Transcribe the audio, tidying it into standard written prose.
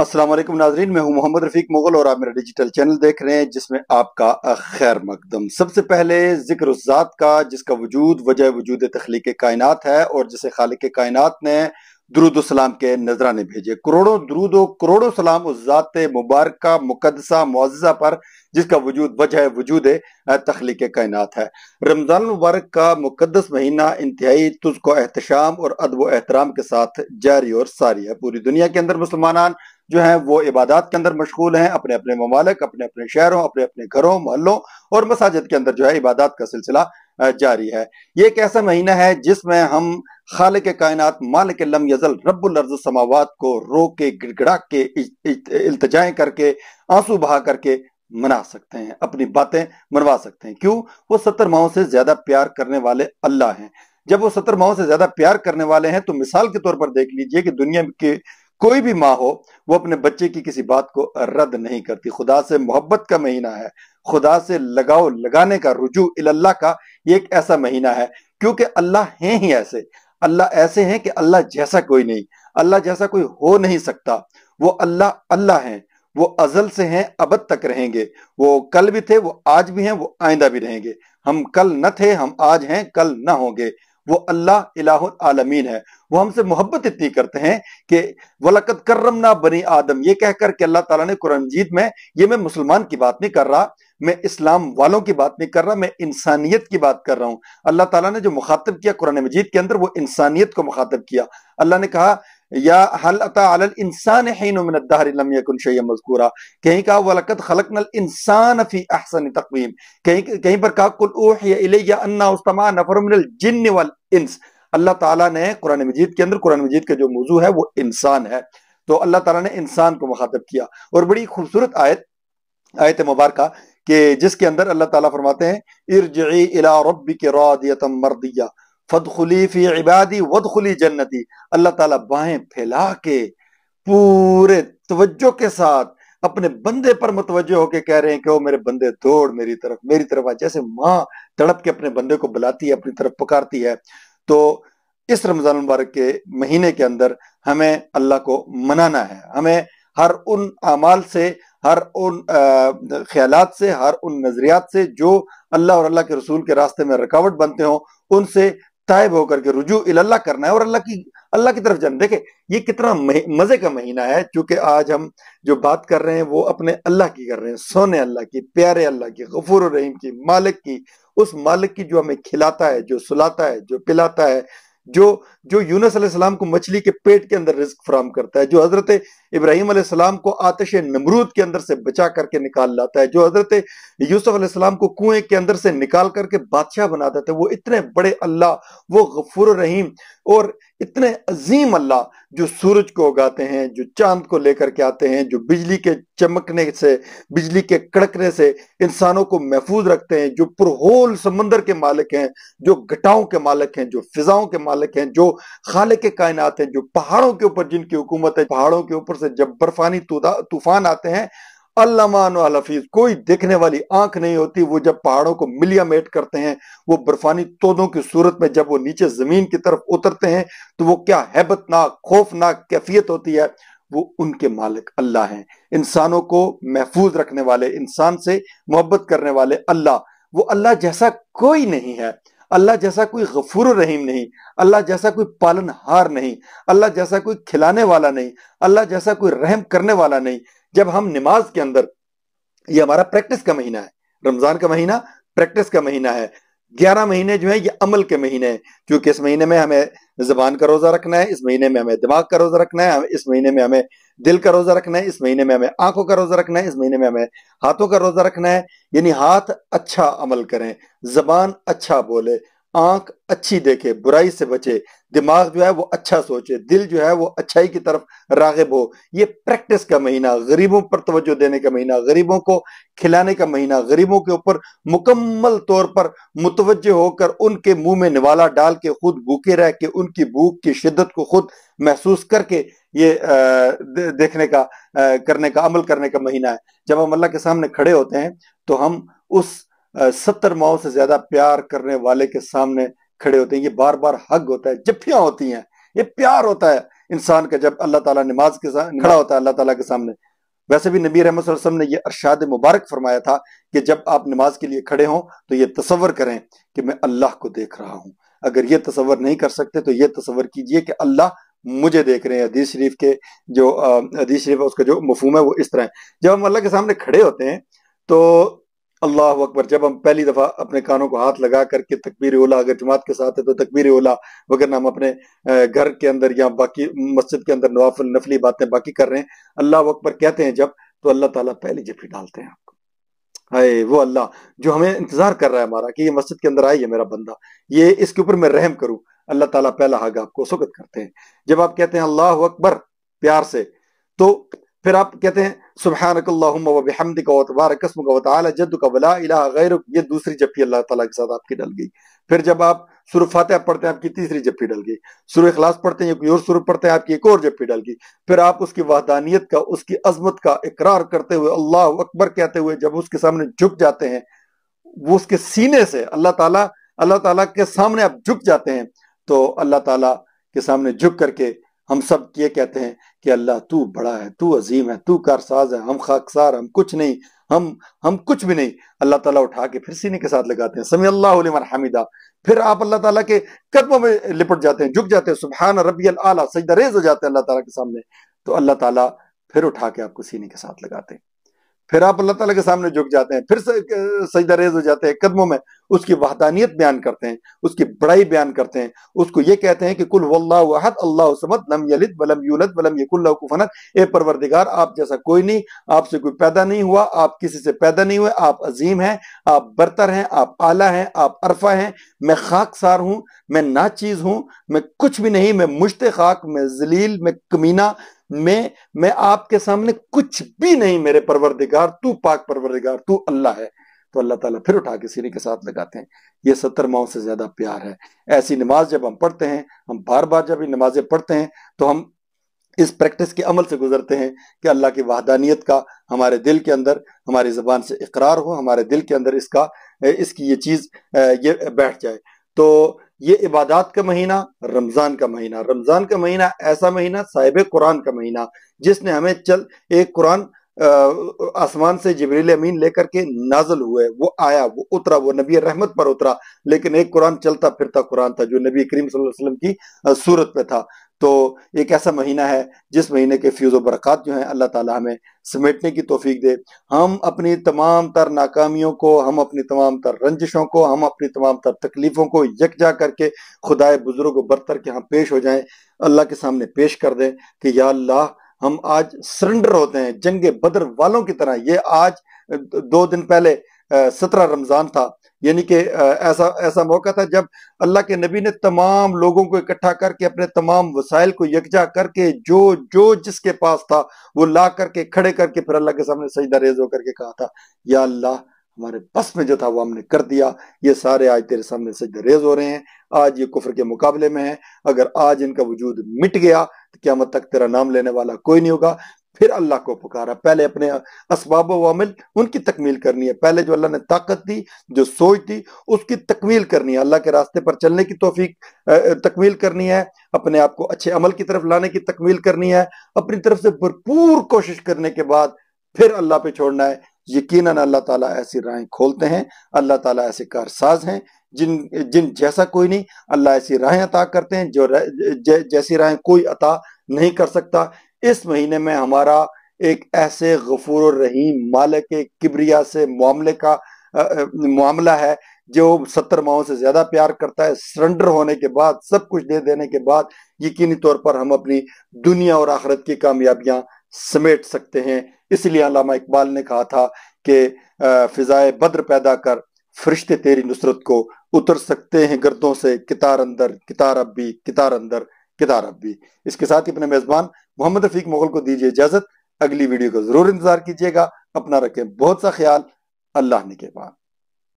السلام علیکم ناظرین، میں ہوں محمد رفیق مغل اور آپ میرا ڈیجیٹل چینل دیکھ رہے ہیں جس میں آپ کا خیر مقدم۔ سب سے پہلے ذکر اس ذات کا جس کا وجود وجہ وجود تخلیق کائنات ہے اور جسے خالق کائنات نے درود و سلام کے نذرانے بھیجے۔ کروڑوں درود و کروڑوں سلام اس ذات مبارکہ مقدسہ معززہ پر جس کا وجود وجہ وجود تخلیق کائنات ہے۔ رمضان المبارک کا مقدس مہینہ انتہائی تجھ کو احتشام اور ادب و احترام کے ساتھ جاری اور ساری ہے۔ پوری دنیا کے اندر مسلمانان جو ہیں وہ عبادات کے اندر مشغول ہیں، اپنے اپنے ممالک، اپنے اپنے شہروں، اپنے اپنے گھروں، محلوں اور مساجد کے اندر جو ہے عبادات کا سلسلہ جاری ہے۔ یہ ایک ایسا مہینہ ہے جس میں ہم خالق کائنات مالک لم یزل رب الارض السماوات کو رو کے گڑ گڑا کے التجائیں کر کے آنسو بہا کر کے منا سکتے ہیں، اپنی باتیں منوا سکتے ہیں۔ کیوں؟ وہ 70 ماہوں سے زیادہ پیار کرنے والے اللہ ہیں۔ جب وہ 70 ماہوں سے زیادہ پیار کرنے والے ہیں تو مثال کے طور پر دیکھ لیجئے کہ دنیا کے کوئی بھی ماں ہو وہ اپنے بچے کی کسی بات کو رد نہیں کرتی۔ خدا سے محبت کا مہینہ ہے، خدا سے لگاؤ لگانے کا، رجوع اللہ کا یہ ایک ایسا مہینہ ہے کیونکہ اللہ ہیں ہی ایسے۔ اللہ ایسے ہیں کہ اللہ جیسا کوئی نہیں، اللہ جیسا کوئی ہو نہیں سکتا۔ وہ اللہ ہیں، وہ ازل سے ہیں، ابد تک رہیں گے۔ وہ کل بھی تھے، وہ آج بھی ہیں، وہ آئندہ بھی رہیں گے۔ ہم کل نہ تھے، ہم آج ہیں، کل نہ ہوں گے۔ وہ اللہ الہ العالمین ہے۔ وہ ہم سے محبت اتنی کرتے ہیں کہ وَلَقَدْ كَرَّمْنَا بَنِي آدم، یہ کہہ کر کہ اللہ تعالیٰ نے قرآن مجید میں، یہ میں مسلمان کی بات نہیں کر رہا، میں اسلام والوں کی بات نہیں کر رہا، میں انسانیت کی بات کر رہا ہوں۔ اللہ تعالیٰ نے جو مخاطب کیا قرآن مجید کے اندر وہ انسانیت کو مخاطب کیا۔ اللہ نے کہا یا هل أتى على الإنسان حين من الدهر لم يكن شيئا مذكورا، کہیں کہا وَلَقَدْ خَلَقْنَا الْإِنسَانَ فِي أَحْسَنِ تَقْوِيمٍ، کہیں پر کہا قُلْ أُوحِيَ إِلَيَّ أَنَّهُ اسْتَمَعَ نَفَرٌ مِنَ الْجِنِّ وَالْإِنسِ۔ اللہ تعالیٰ نے قرآن مجید کے اندر، قرآن مجید کا جو موضوع ہے وہ انسان ہے، تو اللہ تعالیٰ نے انسان کو مخاطب کیا۔ اور بڑی خوبصورت آیت مبارکہ کہ جس کے اندر اللہ تعالیٰ فرماتے ہیں ارجعی الی ربک راضیۃ مرضیہ فادخلی فی عبادی وادخلی جنتی۔ اللہ تعالیٰ باہیں پھیلا کے پورے توجہ کے ساتھ اپنے بندے پر متوجہ ہو کے کہہ رہے ہیں کہ او میرے بندے دوڑ میری طرف آ، جیسے ماں تڑپ کے اپنے بندے کو بلاتی ہے، اپنی طرف پکارتی ہے۔ تو اس رمضان المبارک کے مہینے کے اندر ہمیں اللہ کو منانا ہے۔ ہمیں ہر ان اعمال سے، ہر ان خیالات سے، ہر ان نظریات سے جو اللہ اور اللہ کے رسول کے راستے میں رکاوٹ بنتے ہوں ان سے تائب ہو کر کے رجوع اللہ کرنا ہے اور اللہ کی طرف جانا۔ دیکھیں یہ کتنا مزے کا مہینہ ہے، چونکہ آج ہم جو بات کر رہے ہیں وہ اپنے اللہ کی کر رہے ہیں، سونے اللہ کی، پیارے اللہ کی، غفور الرحیم کی، مالک کی، اس مالک کی جو ہمیں کھلاتا ہے، جو سلاتا ہے، جو پلاتا ہے، جو یونس علیہ السلام کو مچھلی کے پیٹ کے اندر رزق فراہم کرتا ہے، جو حضرت ابراہیم علیہ السلام کو آتش نمرود کے اندر سے بچا کر کے نکال لاتا ہے، جو حضرت یوسف علیہ السلام کو کنویں کے اندر سے نکال کر کے بادشاہ بنا دیتا ہے۔ وہ اتنے بڑے اللہ، وہ غفور الرحیم اور اتنے عظیم اللہ جو سورج کو اگاتے ہیں، جو چاند کو لے کر کے آتے ہیں، جو بجلی کے چمکنے سے، بجلی کے کڑکنے سے انسانوں کو محفوظ رکھتے ہیں، جو پرہول سمندر کے مالک ہیں، جو گھٹاؤں کے مالک ہیں، جو فضاؤں کے مالک ہیں، جو خالق کائنات ہیں، جو پہاڑوں کے اوپر جن کی حکومت ہے، پہاڑوں کے اوپر سے جب برفانی طوفان آتے ہیں، المان و الحفیظ، کوئی دیکھنے والی آنکھ نہیں ہوتی، وہ جب پہاڑوں کو ملیا میٹ کرتے ہیں، وہ برفانی تودوں کی صورت میں جب وہ نیچے زمین کی طرف اترتے ہیں تو وہ کیا ہیبت ناک خوفناک کیفیت ہوتی ہے۔ وہ ان کے مالک اللہ ہیں، انسانوں کو محفوظ رکھنے والے، انسان سے محبت کرنے والے اللہ۔ وہ اللہ جیسا کوئی نہیں ہے، اللہ جیسا کوئی غفور الرحیم نہیں، اللہ جیسا کوئی پالن ہار نہیں، اللہ جیسا کوئی کھلانے والا نہیں، اللہ جیسا کوئی رحم کرنے والا نہیں۔ جب ہم نماز کے اندر، یہ ہمارا پریکٹس کا مہینہ ہے، رمضان کا مہینہ پریکٹس کا مہینہ ہے، 11 مہینے جو ہیں یہ عمل کے مہینے ہیں، کیونکہ اس مہینے میں ہمیں زبان کا روزہ رکھنا ہے، اس مہینے میں ہمیں دماغ کا روزہ رکھنا ہے، اس مہینے میں ہمیں دل کا روزہ رکھنا ہے، اس مہینے میں ہمیں آنکھوں کا روزہ رکھنا ہے، اس مہینے میں ہمیں ہاتھوں کا روزہ رکھنا ہے۔ یعنی ہاتھ اچھا عمل کریں، زبان اچھا بولے، آنکھ اچھی دیکھے، برائی سے بچے، دماغ جو ہے وہ اچھا سوچے، دل جو ہے وہ اچھائی کی طرف راغب ہو۔ یہ پریکٹس کا مہینہ، غریبوں پر توجہ دینے کا مہینہ، غریبوں کو کھلانے کا مہینہ، غریبوں کے اوپر مکمل طور پر متوجہ ہو کر ان کے منہ میں نوالا ڈال کے خود بھوکے رہ کے ان کی بھوک کی شدت کو خود محسوس کر کے یہ دیکھنے کا، کرنے کا، عمل کرنے کا مہینہ ہے۔ جب ہم اللہ کے سامنے کھڑے ہوتے ہیں تو ہم اس 70 ماہوں سے زیادہ پیار کرنے والے کے سامنے کھڑے ہوتے ہیں۔ یہ بار بار حق ہوتا ہے، جفیاں ہوتی ہیں، یہ پیار ہوتا ہے، انسان کا جب اللہ تعالیٰ نماز کے ساتھ کھڑا ہوتا ہے اللہ تعالیٰ کے سامنے، ویسے بھی نبی رحمت صلی اللہ علیہ وسلم نے یہ ارشاد مبارک فرمایا تھا کہ جب آپ نماز کے لیے کھڑے ہوں تو یہ تصور کریں کہ میں اللہ کو دیکھ رہا ہوں۔ اگر یہ تصور نہیں کر سکتے تو یہ تصور کیجئے کہ اللہ مجھے دیکھ رہے ہیں۔ حدیث شریف کے جو حدیث شریف ہے اس کا جو مفہوم ہے وہ اس طرح ہے، جب ہم اللہ کے سامنے کھڑے ہوتے ہیں تو اللہ اکبر، جب ہم پہلی دفعہ اپنے کانوں کو ہاتھ لگا کر کے تکبیر اولا، اگر جماعت کے ساتھ ہے تو تکبیر اولا، وگرنہ ہم اپنے گھر کے اندر یا باقی مسجد کے اندر نفلی باتیں باقی کر رہے ہیں، اللہ اکبر کہتے ہیں جب، تو اللہ تعالیٰ پہلی جفی ڈالتے ہیں آپ کو۔ ہائے وہ اللہ جو ہمیں انتظار کر رہا ہے ہمارا کہ یہ مسجد کے اندر آئے یہ میرا بندہ، یہ اس کے اوپر میں رحم کروں، اللہ تعالیٰ پہلا حق آپ کو اس وقت کرتے ہیں۔ جب آپ کہتے ہیں اللہ اکبر پیار سے، تو پھر آپ کہتے ہیں سبحانک اللہم و بحمدک و تبارک اسمک و تعالی جدک ولا الہ غیرک، یہ دوسری جفی اللہ تعالیٰ کے ساتھ آپ کی ڈل گئی۔ پھر جب آپ سورہ فاتحہ پڑھتے ہیں آپ کی تیسری جفی ڈل گئی، سورہ اخلاص پڑھتے ہیں یا کوئی اور سورہ پڑھتے ہیں آپ کی ایک اور جفی ڈل گئی۔ پھر آپ اس کی وحدانیت کا، اس کی عظمت کا اقرار کرتے ہوئے اللہ اکبر کہتے ہوئے جب اس کے سامنے جھک جاتے ہیں، وہ اس کے سینے سے اللہ تعالیٰ کے سامنے آپ جھک جاتے ہیں، تو اللہ تعالیٰ کے سامنے جھک کر کے ہم سب یہ کہتے ہیں کہ اللہ تو بڑا ہے، تو عظیم ہے، تو کارساز ہے، ہم خاکسار، ہم کچھ نہیں، ہم کچھ بھی نہیں۔ اللہ تعالیٰ اٹھا کے پھر سینے کے ساتھ لگاتے ہیں سمیع اللہ لمن حمیدہ، پھر آپ اللہ تعالیٰ کے قدموں میں لپٹ جاتے ہیں، جھک جاتے ہیں، سبحان ربی الاعلیٰ، سجدہ ریز ہو جاتے ہیں اللہ تعالیٰ کے سامنے، تو اللہ تعالیٰ پھر اٹھا کے آپ کو سینے کے ساتھ لگاتے ہیں، پھر آپ اللہ تعالیٰ کے سامنے جھک جاتے ہیں، پھر سجدہ ریز ہو جاتے ہیں، قدموں میں اس کی وحدانیت بیان کرتے ہیں، اس کی بڑائی بیان کرتے ہیں، اس کو یہ کہتے ہیں کہ قل واللہ احد اللہ الصمد لم یلد ولم یولد ولم یکن لہ کفوا احد، اے پروردگار آپ جیسا کوئی نہیں، آپ سے کوئی پیدا نہیں ہوا، آپ کسی سے پیدا نہیں ہوئے، آپ عظیم ہیں، آپ برتر ہیں، آپ اعلیٰ ہیں، آپ عرفہ ہیں، میں خاکسار ہوں، میں ناچیز ہوں، میں کچھ بھی نہیں، میں مشت خاک، میں ذلیل، میں کمینہ، میں آپ کے سامنے کچھ بھی نہیں، میرے پروردگار تو پاک پروردگار تو اللہ ہے۔ تو اللہ تعالیٰ پھر اٹھا کے سینے کے ساتھ لگاتے ہیں۔ یہ 70 ماؤں سے زیادہ پیار ہے۔ ایسی نماز جب ہم پڑھتے ہیں، ہم بار بار جب یہ نمازیں پڑھتے ہیں تو ہم اس پریکٹس کے عمل سے گزرتے ہیں کہ اللہ کی وحدانیت کا ہمارے دل کے اندر، ہماری زبان سے اقرار ہو، ہمارے دل کے اندر اس کی یہ چیز یہ بیٹھ جائے۔ تو یہ عبادات کا مہینہ، رمضان کا مہینہ ایسا مہینہ، صاحب قرآن کا مہینہ، جس نے ہمیں ایک قرآن آسمان سے جبریل امین لے کر کے نازل ہوئے، وہ آیا، وہ اترا، وہ نبی رحمت پر اترا، لیکن ایک قرآن چلتا پھرتا قرآن تھا جو نبی کریم صلی اللہ علیہ وسلم کی صورت پہ تھا۔ تو ایک ایسا مہینہ ہے جس مہینے کے فیض و برکات جو ہیں اللہ تعالیٰ ہمیں سمیٹنے کی توفیق دے، ہم اپنی تمام تر ناکامیوں کو، ہم اپنی تمام تر رنجشوں کو، ہم اپنی تمام تر تکلیفوں کو یکجا کر کے خدائے بزرگ و برتر کے ہاں پیش ہو جائیں، اللہ کے سامنے پیش کر دیں کہ یا اللہ ہم آج سرنڈر ہوتے ہیں جنگ بدر والوں کی طرح۔ یہ آج 2 دن پہلے 17 رمضان تھا، یعنی کہ ایسا موقع تھا جب اللہ کے نبی نے تمام لوگوں کو اکٹھا کر کے اپنے تمام وسائل کو یکجا کر کے جو جس کے پاس تھا وہ لا کر کے کھڑے کر کے پھر اللہ کے سامنے سجدہ ریز ہو کر کے کہا تھا یا اللہ ہمارے بس میں جو تھا وہ ہم نے کر دیا، یہ سارے آج تیرے سامنے سجدہ ریز ہو رہے ہیں، آج یہ کفر کے مقابلے میں ہیں، اگر آج ان کا وجود مٹ گیا تو قیامت تک تیرا نام لینے والا کوئی نہیں ہوگا۔ پھر اللہ کو پکارا، پہلے اپنے اسباب و عمل ان کی تکمیل کرنی ہے، پہلے جو اللہ نے طاقت دی، جو سوچ دی، اس کی تکمیل کرنی ہے، اللہ کے راستے پر چلنے کی توفیق تکمیل کرنی ہے، اپنے آپ کو اچھے عمل کی طرف لانے کی تکمیل کرنی ہے، اپنی طرف سے بھرپور کوشش کرنے کے بعد پھر اللہ پہ چھوڑنا ہے۔ یقیناً اللہ تعالیٰ ایسی راہیں کھولتے ہیں، اللہ تعالیٰ ایسے کارساز ہیں جن جیسا کوئی نہیں، اللہ ایسی راہیں عطا کرتے ہیں جو جیسی راہیں کوئی عطا نہیں کر سکتا۔ اس مہینے میں ہمارا ایک ایسے غفور الرحیم مالک کبریا سے معاملہ ہے جو 70 ماہوں سے زیادہ پیار کرتا ہے۔ سرنڈر ہونے کے بعد، سب کچھ دے دینے کے بعد یقینی طور پر ہم اپنی دنیا اور آخرت کی کامیابیاں سمیٹ سکتے ہیں۔ اس لیے علامہ اقبال نے کہا تھا کہ فضائے بدر پیدا کر، فرشتے تیری نصرت کو اتر سکتے ہیں گردوں سے، کتار اندر کتار اب بھی، کتار اندر کتار اب بھی۔ اس کے ساتھ ہی اپنے میزبان محمد رفیق مغل کو دیجیے اجازت، اگلی ویڈیو کا ضرور انتظار کیجیے گا، اپنا رکھیں بہت سا خیال، اللہ نگہبان۔